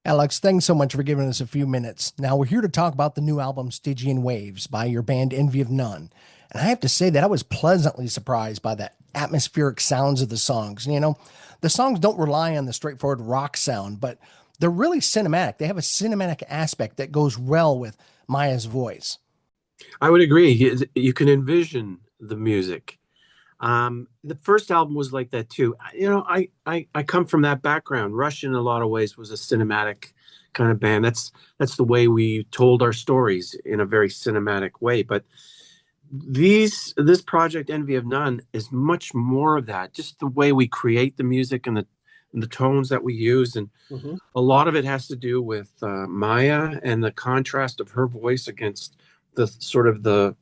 Alex, thanks so much for giving us a few minutes. Now, we're here to talk about the new album Stygian Waves by your band Envy of None. And I have to say that I was pleasantly surprised by the atmospheric sounds of the songs. The songs don't rely on the straightforward rock sound, but they're really cinematic. They have a cinematic aspect that goes well with Maya's voice. I would agree. You can envision the music. The first album was like that too. I come from that background. Rush, in a lot of ways, was a cinematic kind of band. That's the way we told our stories, in a very cinematic way. But this project, Envy of None, is much more of that. Just the way we create the music and the tones that we use, and Mhm. a lot of it has to do with Maya and the contrast of her voice against the sort of the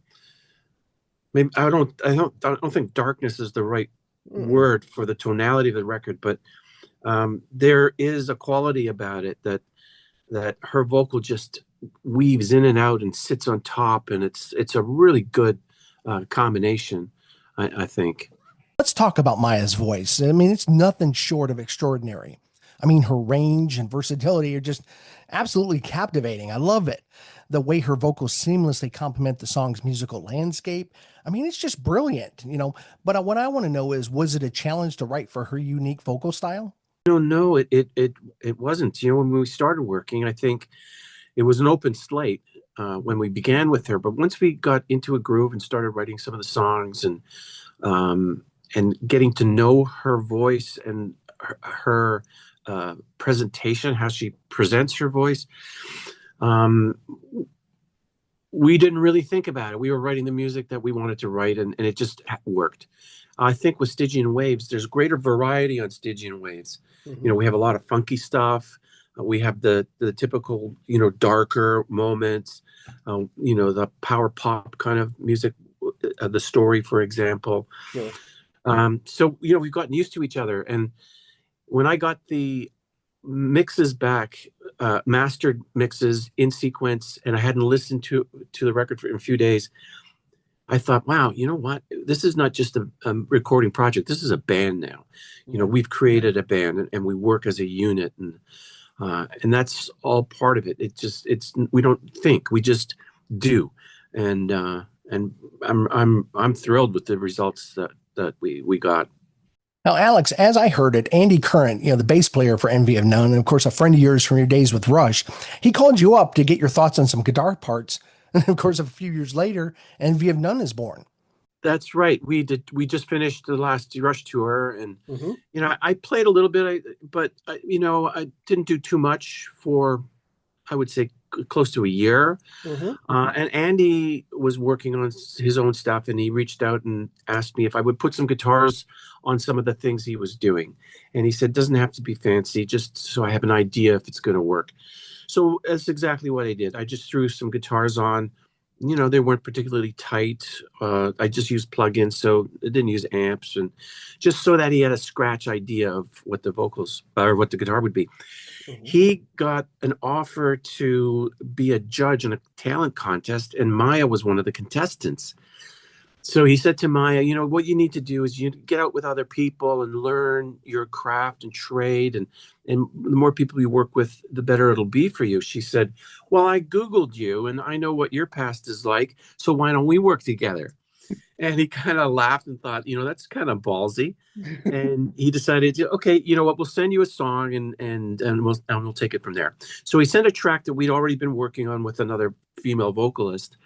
maybe I don't think darkness is the right Mm. word for the tonality of the record, but there is a quality about it that her vocal just weaves in and out and sits on top, and it's a really good combination, I think. Let's talk about Maya's voice. I mean, it's nothing short of extraordinary. I mean, her range and versatility are just absolutely captivating. I love it. The way her vocals seamlessly complement the song's musical landscape. I mean, it's just brilliant. But what I want to know is, was it a challenge to write for her unique vocal style? No, it wasn't. When we started working, I think it was an open slate when we began with her. But once we got into a groove and started writing some of the songs, um, and getting to know her voice and her presentation, how she presents her voice, um, we didn't really think about it. We were writing the music that we wanted to write, and it just worked. I think with Stygian Waves, there's greater variety on Stygian Waves. Mhm. We have a lot of funky stuff. We have the typical, darker moments. The power pop kind of music, the story, for example. Sure. So we've gotten used to each other, and when I got the mixes back, mastered mixes in sequence, and I hadn't listened to the record for in a few days, I thought, wow, you know what? This is not just a recording project. This is a band now. Yeah. We've created a band, and we work as a unit, and that's all part of it. It's we don't think, we just do, and I'm thrilled with the results that we got. Now, Alex, as I heard it, Andy Current, the bass player for Envy of None, and of course, a friend of yours from your days with Rush, he called you up to get your thoughts on some guitar parts. And of course, a few years later, Envy of None is born. That's right. We just finished the last Rush tour, and Hmm. I played a little bit, but I didn't do too much for, I would say, close to a year. Hmm. And Andy was working on his own stuff, and he reached out and asked me if I would put some guitars on some of the things he was doing. And he said, it doesn't have to be fancy, just so I have an idea if it's going to work. So that's exactly what I did. I just threw some guitars on. They weren't particularly tight. I just used plugins, so I didn't use amps, and just so that he had a scratch idea of what the vocals or what the guitar would be. Hmm. He got an offer to be a judge in a talent contest, and Maya was one of the contestants. So he said to Maya, what you need to do is you get out with other people and learn your craft and trade, and the more people you work with, the better it'll be for you. She said, well, I Googled you and I know what your past is like, so why don't we work together? And he kind of laughed and thought, that's kind of ballsy. And he decided, okay, you know what, we'll send you a song, and we'll take it from there. So he sent a track that we'd already been working on with another female vocalist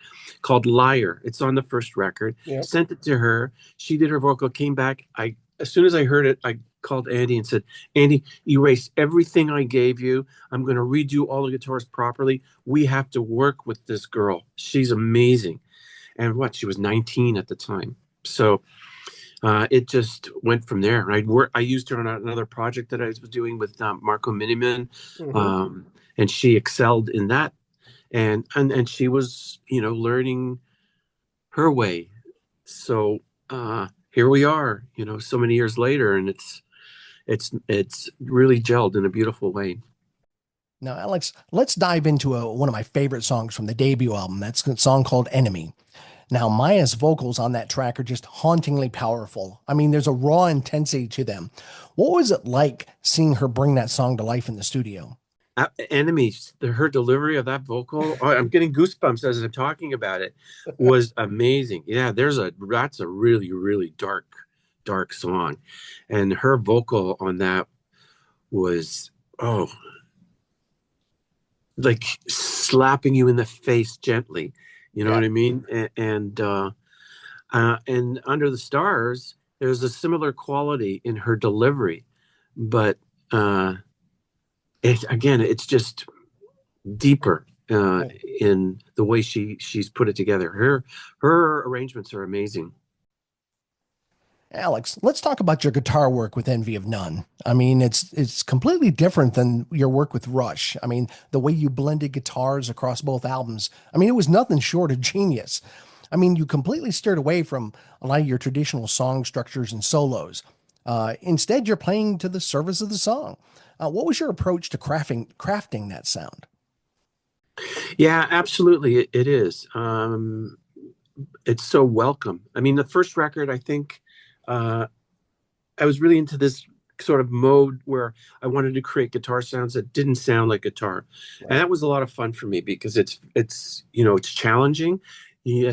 called Liar. It's on the first record. Yep. Sent it to her. She did her vocal, came back. As soon as I heard it, I called Andy and said, Andy, erase everything I gave you. I'm going to redo all the guitars properly. We have to work with this girl. She's amazing. And she was 19 at the time. So it just went from there. I used her on another project that I was doing with Marco Miniman, Hmm. um, and she excelled in that. And she was, learning her way. So here we are, so many years later, and it's really gelled in a beautiful way. Now, Alex, let's dive into one of my favorite songs from the debut album. That's a song called Enemy. Now, Maya's vocals on that track are just hauntingly powerful. I mean, there's a raw intensity to them. What was it like seeing her bring that song to life in the studio? Enemies, her delivery of that vocal, oh, I'm getting goosebumps as I'm talking about it, was amazing. Yeah, that's a really, really dark song. And her vocal on that was, oh, like slapping you in the face gently. You know Yeah. what I mean? And Under the Stars, there's a similar quality in her delivery, but it's just deeper in the way she's put it together. Her arrangements are amazing. Alex, let's talk about your guitar work with Envy of None. I mean, it's completely different than your work with Rush. I mean, the way you blended guitars across both albums. I mean, it was nothing short of genius. I mean, you completely steered away from a lot of your traditional song structures and solos. Instead, you're playing to the service of the song. What was your approach to crafting that sound? Yeah, absolutely, it is. It's so welcome. I mean, the first record, I think, uh, I was really into this sort of mode where I wanted to create guitar sounds that didn't sound like guitar, and Right. that was a lot of fun for me because it's it's challenging. You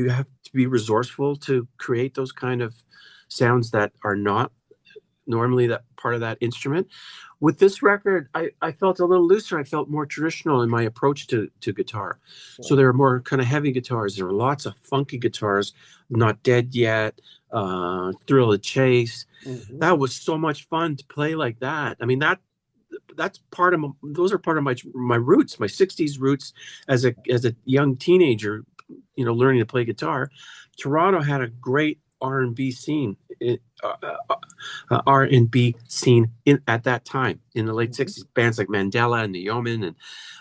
have to be resourceful to create those kind of sounds that are not normally that part of that instrument. With this record, I felt a little looser. I felt more traditional in my approach to guitar. So Sure. there are more kind of heavy guitars. There were lots of funky guitars, Not Dead Yet, Thrill of Chase. Hmm. That was so much fun to play like that. I mean, that's part of those are part of my roots, my 60s roots as a young teenager, learning to play guitar. Toronto had a great R&B scene, R&B scene at that time in the late Hmm. 60s, bands like Mandela and the Yeoman.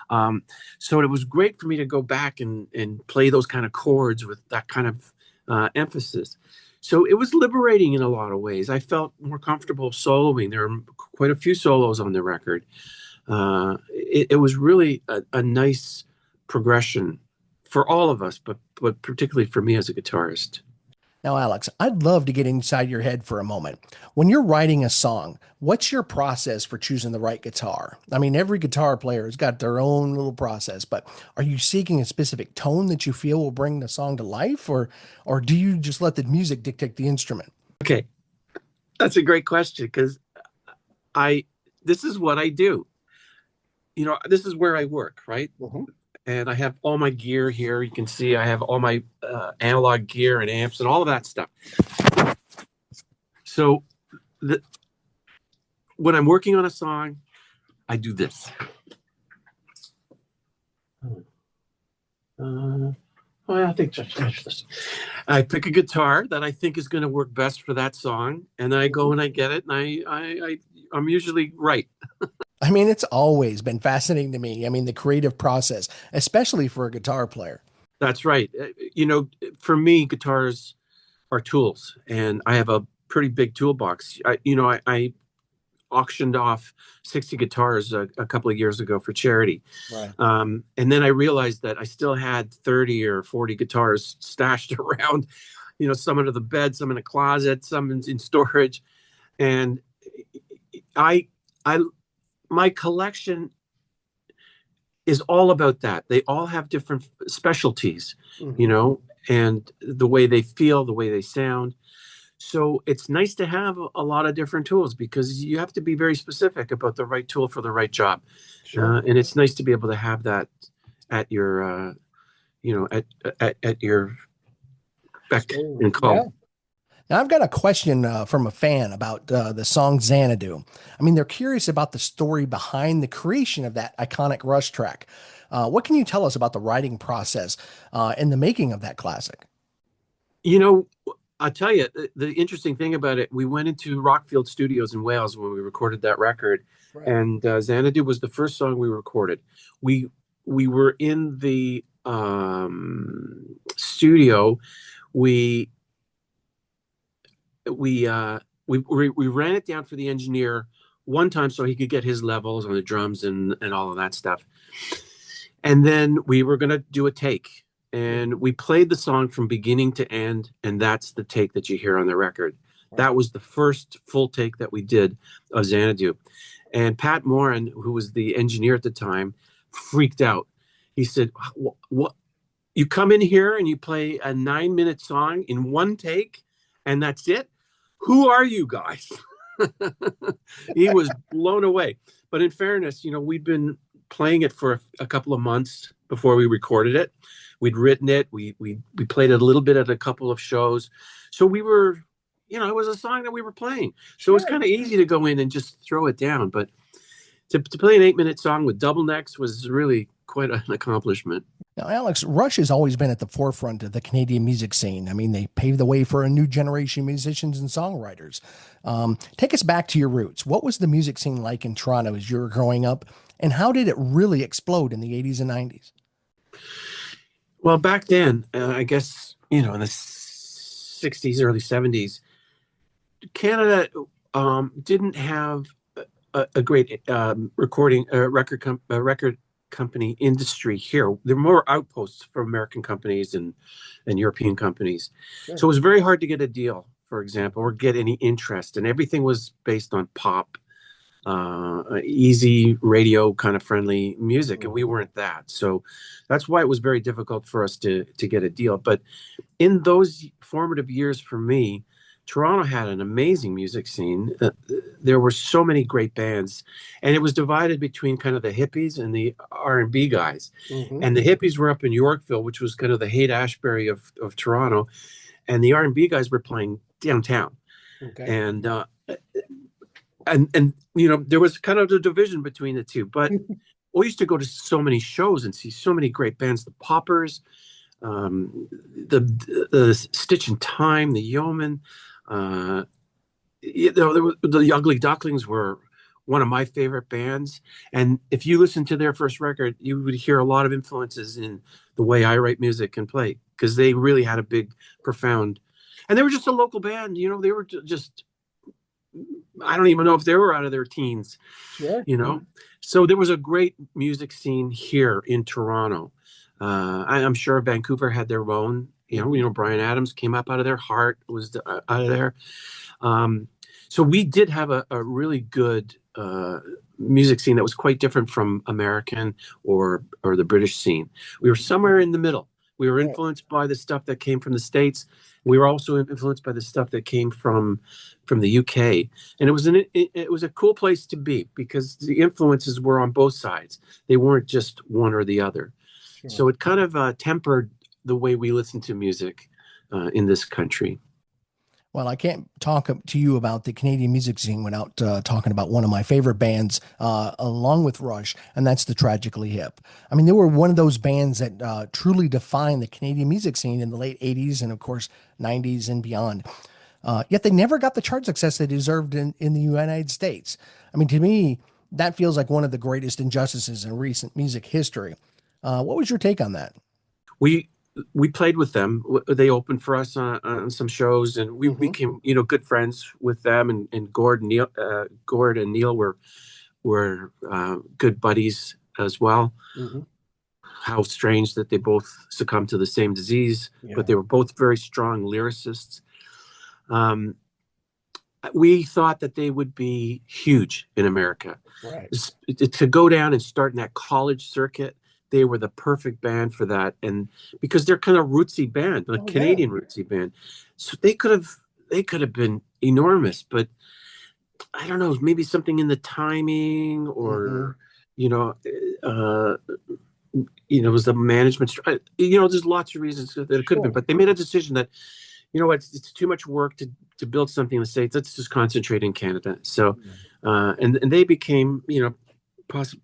And so it was great for me to go back and play those kind of chords with that kind of emphasis. So it was liberating in a lot of ways. I felt more comfortable soloing. There are quite a few solos on the record. It was really a nice progression for all of us, but particularly for me as a guitarist. Now, Alex, I'd love to get inside your head for a moment. When you're writing a song, what's your process for choosing the right guitar? I mean, every guitar player has got their own little process, but are you seeking a specific tone that you feel will bring the song to life, or do you just let the music dictate the instrument? Okay, that's a great question because I this is what I do. This is where I work, right? Mhm. And I have all my gear here. You can see I have all my analog gear and amps and all of that stuff. So the, when I'm working on a song, I do this. I think I pick a guitar that I think is going to work best for that song, and then I go Mhm. and I get it, and I'm usually right. I mean, it's always been fascinating to me. I mean, the creative process, especially for a guitar player. That's right. For me, guitars are tools, and I have a pretty big toolbox. I auctioned off 60 guitars a couple of years ago for charity. Right. And then I realized that I still had 30 or 40 guitars stashed around, some under the bed, some in a closet, some in storage. And I, I, my collection is all about that. They all have different specialties, you Hmm. know, and the way they feel, the way they sound. So it's nice to have a lot of different tools because you have to be very specific about the right tool for the right job. Sure. And it's nice to be able to have that at your, at your beck So, and yeah. call. Now, I've got a question from a fan about the song Xanadu. I mean, they're curious about the story behind the creation of that iconic Rush track. What can you tell us about the writing process and the making of that classic? You know, I'll tell you, the interesting thing about it, we went into Rockfield Studios in Wales when we recorded that record, Right. and Xanadu was the first song we recorded. We we were in the studio. We we ran it down for the engineer one time so he could get his levels on the drums and all of that stuff. And then we were going to do a take. And we played the song from beginning to end. And that's the take that you hear on the record. Right. That was the first full take that we did of Xanadu. And Pat Moran, who was the engineer at the time, freaked out. He said, "What? You come in here and you play a 9-minute song in one take, and that's it? Who are you guys?" He was blown away. But in fairness, we'd been playing it for a couple of months before we recorded it. We'd written it. We played it a little bit at a couple of shows. So we were, it was a song that we were playing. So it was kind of easy to go in and just throw it down. But to play an 8-minute song with double necks was really quite an accomplishment. Now, Alex, Rush has always been at the forefront of the Canadian music scene. I mean, they paved the way for a new generation of musicians and songwriters. Take us back to your roots. What was the music scene like in Toronto as you were growing up, and how did it really explode in the 80s and 90s? Well, back then, I guess, in the 60s, early 70s, Canada didn't have a great record company industry here. There were more outposts for American companies and European companies. Sure. So it was very hard to get a deal, for example, or get any interest. And everything was based on pop, easy radio kind of friendly music. And we weren't that. So that's why it was very difficult for us to get a deal. But in those formative years for me, Toronto had an amazing music scene. There were so many great bands, and it was divided between kind of the hippies and the R&B guys. Mm-hmm. And the hippies were up in Yorkville, which was kind of the Haight-Ashbury of Toronto, and the R&B guys were playing downtown. Okay. And there was kind of a division between the two. But we used to go to so many shows and see so many great bands: the Poppers, the Stitch in Time, the Yeomen. The Ugly Ducklings were one of my favorite bands, and if you listen to their first record, you would hear a lot of influences in the way I write music and play, because they really had a big, profound, and they were just a local band. They were just, I don't even know if they were out of their teens. Sure. So there was a great music scene here in Toronto. I'm sure Vancouver had their own. Bryan Adams came up out of their Heart was out of there. So we did have a really good music scene that was quite different from American or the British scene. We were somewhere in the middle. We were influenced by the stuff that came from the States. We were also influenced by the stuff that came from the UK. And it was a cool place to be, because the influences were on both sides. They weren't just one or the other. Sure. So it kind of tempered the way we listen to music in this country. Well, I can't talk to you about the Canadian music scene without talking about one of my favorite bands, along with Rush, and that's the Tragically Hip. I mean, they were one of those bands that truly defined the Canadian music scene in the late 80s and, of course, 90s and beyond. Yet they never got the chart success they deserved in the United States. I mean, to me, that feels like one of the greatest injustices in recent music history. What was your take on that? We played with them. They opened for us on some shows, and we became, good friends with them. And Gord and Neil were good buddies as well. Mm-hmm. How strange that they both succumbed to the same disease, but they were both very strong lyricists. We thought that they would be huge in America. Right. To go down and start in that college circuit, they were the perfect band for that. And because they're kind of rootsy band, Canadian rootsy band. So they could have been enormous, but I don't know, maybe something in the timing or, it was the management. There's lots of reasons that it could have been, but they made a decision that, it's too much work to build something in the States. Let's just concentrate in Canada. So, and they became,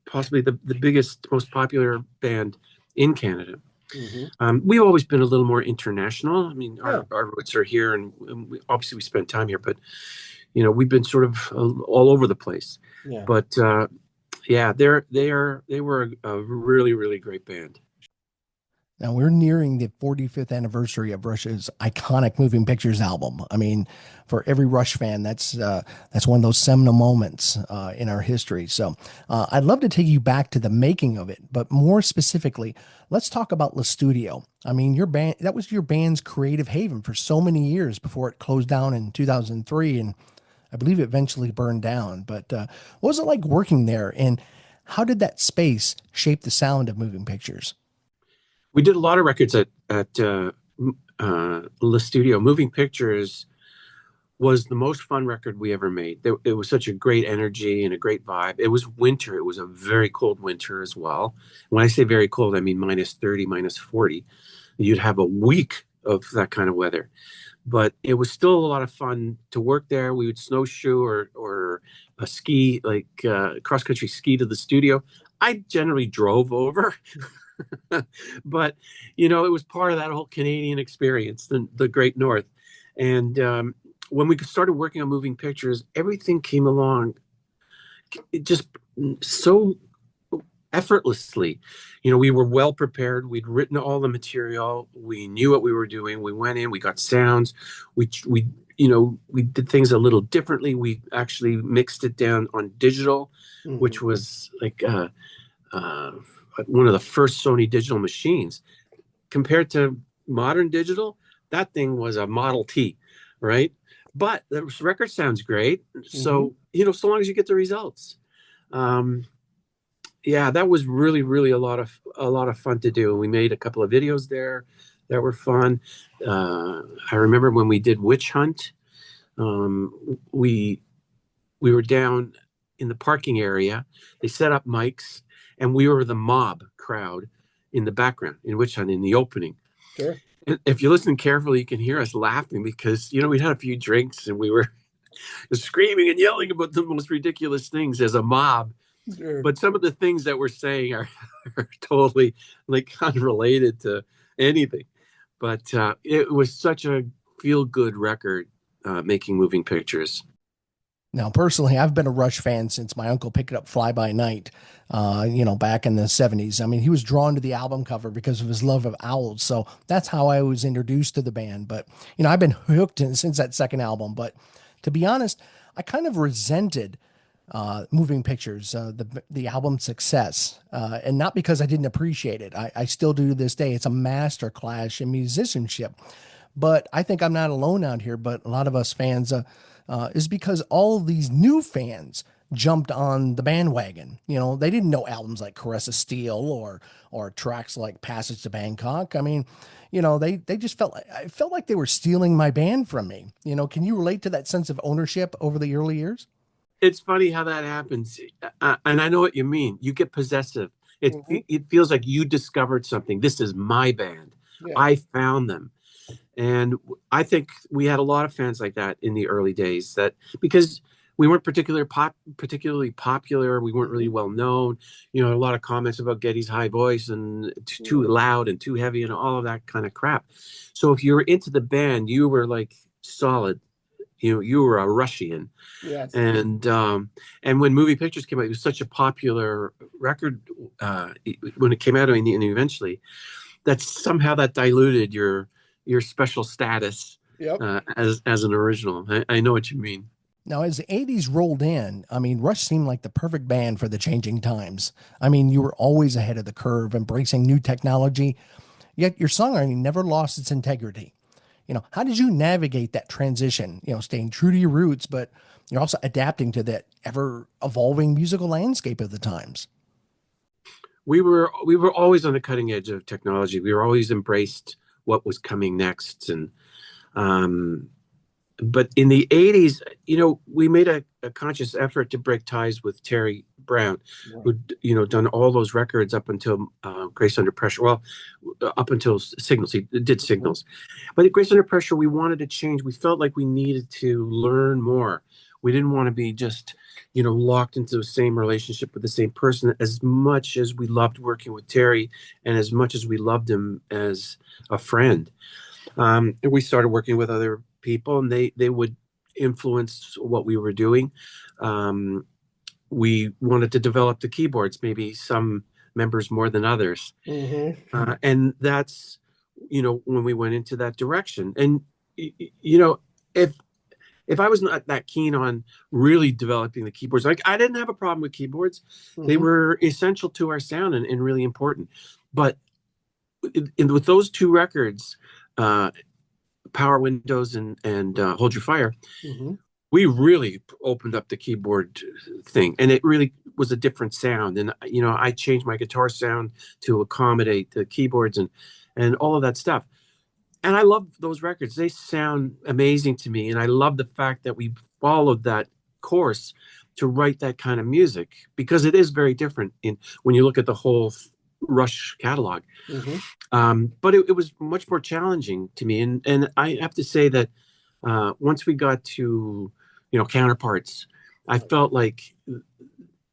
possibly the biggest, most popular band in Canada. Mm-hmm. We've always been a little more international. I mean, our roots are here, and we spent time here, but we've been sort of all over the place. Yeah. But they were a really, really great band. Now we're nearing the 45th anniversary of Rush's iconic Moving Pictures album. I mean, for every Rush fan, that's one of those seminal moments in our history. So I'd love to take you back to the making of it, but more specifically, let's talk about Le Studio. I mean, your band, that was your band's creative haven for so many years before it closed down in 2003. And I believe it eventually burned down. But what was it like working there? And how did that space shape the sound of moving pictures? We did a lot of records at the studio. Moving Pictures was the most fun record we ever made. It was such a great energy and a great vibe. It was winter. It was a very cold winter as well. When I say very cold, I mean -30, -40. You'd have a week of that kind of weather. But it was still a lot of fun to work there. We would snowshoe or a ski, like cross country ski to the studio. I generally drove over, but it was part of that whole Canadian experience, the Great North. And when we started working on moving pictures, everything came along it just so effortlessly. We were well prepared. We'd written all the material. We knew what we were doing. We went in, we got sounds. We did things a little differently. We actually mixed it down on digital, which was like one of the first Sony digital machines. Compared to modern digital, that thing was a Model T, right? But the record sounds great. So, so long as you get the results. Yeah, that was really, really a lot of fun to do. And we made a couple of videos there that were fun. I remember when we did Witch Hunt, we were down in the parking area. They set up mics, and we were the mob crowd in the background in Witch Hunt in the opening. Sure. And if you listen carefully, you can hear us laughing because we'd had a few drinks and we were screaming and yelling about the most ridiculous things as a mob. Sure. But some of the things that we're saying are totally like unrelated to anything. But it was such a feel-good record, making moving pictures. Now, personally, I've been a Rush fan since my uncle picked up Fly By Night, back in the 70s. I mean, he was drawn to the album cover because of his love of owls. So that's how I was introduced to the band. But, I've been hooked since that second album. But to be honest, I kind of resented moving pictures, the album's success, and not because I didn't appreciate it. I still do to this day. It's a master class in musicianship, but I think I'm not alone out here. But a lot of us fans is because all of these new fans jumped on the bandwagon. They didn't know albums like Caress of Steel or tracks like Passage to Bangkok. I mean, they just I felt like they were stealing my band from me. Can you relate to that sense of ownership over the early years? It's funny how that happens. And I know what you mean. You get possessive. It feels like you discovered something. This is my band. Yeah. I found them. And I think we had a lot of fans like that in the early days, that because we weren't particularly popular, we weren't really well known. A lot of comments about Geddy's high voice and too loud and too heavy and all of that kind of crap. So if you were into the band, you were like solid. You were a Rushian. Yes. And when Moving Pictures came out, it was such a popular record when it came out, and eventually, that somehow that diluted your special status. Yep. As an original. I know what you mean. Now, as the 80s rolled in, I mean, Rush seemed like the perfect band for the changing times. I mean, you were always ahead of the curve, embracing new technology, yet your songwriting never lost its integrity. How did you navigate that transition, staying true to your roots, but you're also adapting to that ever evolving musical landscape of the times? We were always on the cutting edge of technology. We were always embraced what was coming next. And, but in the 80s, we made a conscious effort to break ties with Terry Brown, who'd, done all those records up until Grace Under Pressure. Well, up until Signals. He did Signals. But at Grace Under Pressure, we wanted to change. We felt like we needed to learn more. We didn't want to be just, locked into the same relationship with the same person. As much as we loved working with Terry and as much as we loved him as a friend, we started working with other people, and they would influence what we were doing. We wanted to develop the keyboards, maybe some members more than others. And that's, when we went into that direction. And, if I was not that keen on really developing the keyboards, like I didn't have a problem with keyboards. They were essential to our sound and really important. But with those two records, Power Windows and Hold Your Fire, we really opened up the keyboard thing, and it really was a different sound. And I changed my guitar sound to accommodate the keyboards and all of that stuff. And I love those records. They sound amazing to me, and I love the fact that we followed that course to write that kind of music, because it is very different in when you look at the whole Rush catalog. But it was much more challenging to me, and I have to say that once we got to counterparts, I felt like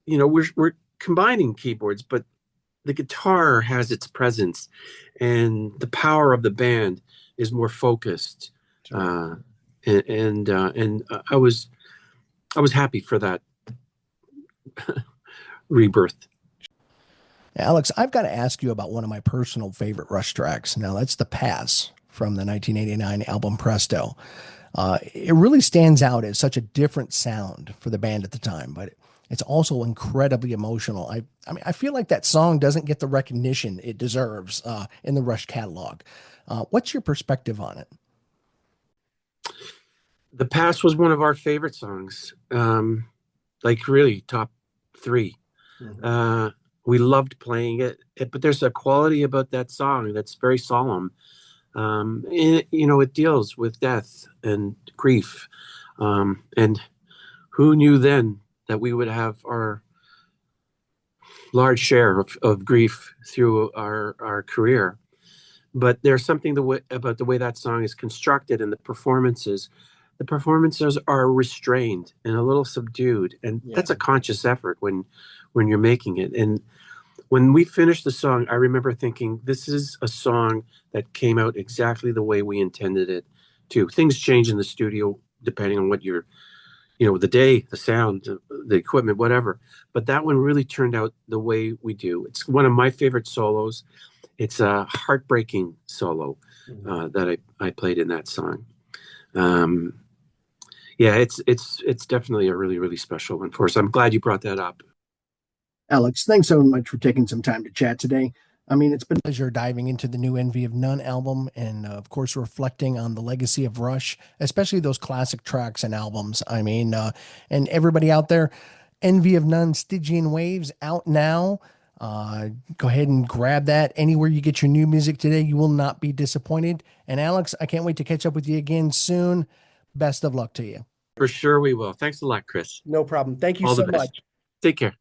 we're combining keyboards, but the guitar has its presence, and the power of the band is more focused. And I was happy for that rebirth. Alex, I've got to ask you about one of my personal favorite Rush tracks. Now, that's The Pass from the 1989 album Presto. It really stands out as such a different sound for the band at the time, but it's also incredibly emotional. I mean, I feel like that song doesn't get the recognition it deserves in the Rush catalog. What's your perspective on it? The Past was one of our favorite songs, like really top three. We loved playing it, but there's a quality about that song that's very solemn. It deals with death and grief. And who knew then that we would have our large share of grief through our career? But there's something about the way that song is constructed, and the performances. The performances are restrained and a little subdued, and that's a conscious effort when you're making it. And when we finished the song, I remember thinking, this is a song that came out exactly the way we intended it to. Things change in the studio depending on what the day, the sound, the equipment, whatever. But that one really turned out the way we do. It's one of my favorite solos. It's a heartbreaking solo that I played in that song. It's definitely a really, really special one for us. I'm glad you brought that up. Alex, thanks so much for taking some time to chat today. I mean, it's been a pleasure diving into the new Envy of None album and, of course, reflecting on the legacy of Rush, especially those classic tracks and albums. I mean, and everybody out there, Envy of None, Stygian Waves out now. Go ahead and grab that anywhere you get your new music today. You will not be disappointed. And Alex, I can't wait to catch up with you again soon. Best of luck to you. For sure we will. Thanks a lot, Chris. No problem. Thank you All so the best. much. Take care.